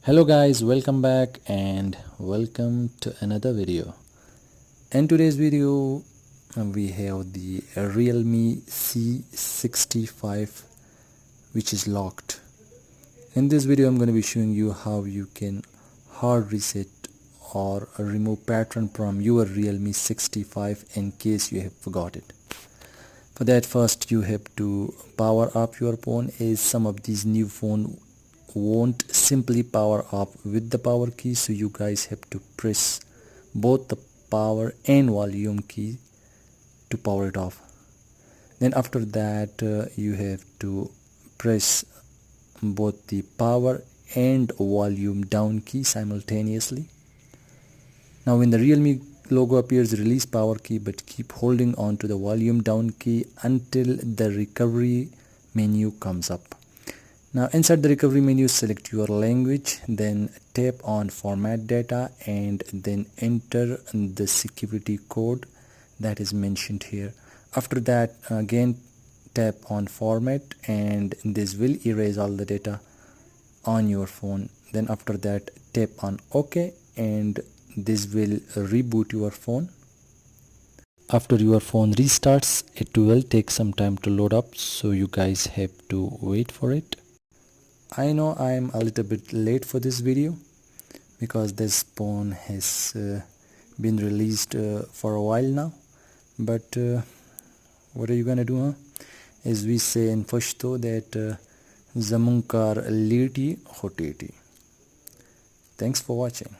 Hello guys, welcome back and welcome to another video. In today's video we have the Realme C65 which is locked. In this video I'm going to be showing you how you can hard reset or remove pattern from your Realme 65 in case you have forgot it. For that, first you have to power up your phone, as some of these new phone won't simply power up with the power key, so you guys have to press both the power and volume key to power it off. Then after that you have to press both the power and volume down key simultaneously. Now when the Realme logo appears, release power key, but keep holding on to the volume down key until the recovery menu comes up. Now inside the recovery menu, select your language, then tap on format data and then enter the security code that is mentioned here. After that, again tap on format and this will erase all the data on your phone. Then after that, tap on OK and this will reboot your phone. After your phone restarts, it will take some time to load up, so you guys have to wait for it. I know I am a little bit late for this video because this phone has been released for a while now, but what are you gonna do, huh? As we say in Pashto that Zamunkar leti hoteti. Thanks for watching.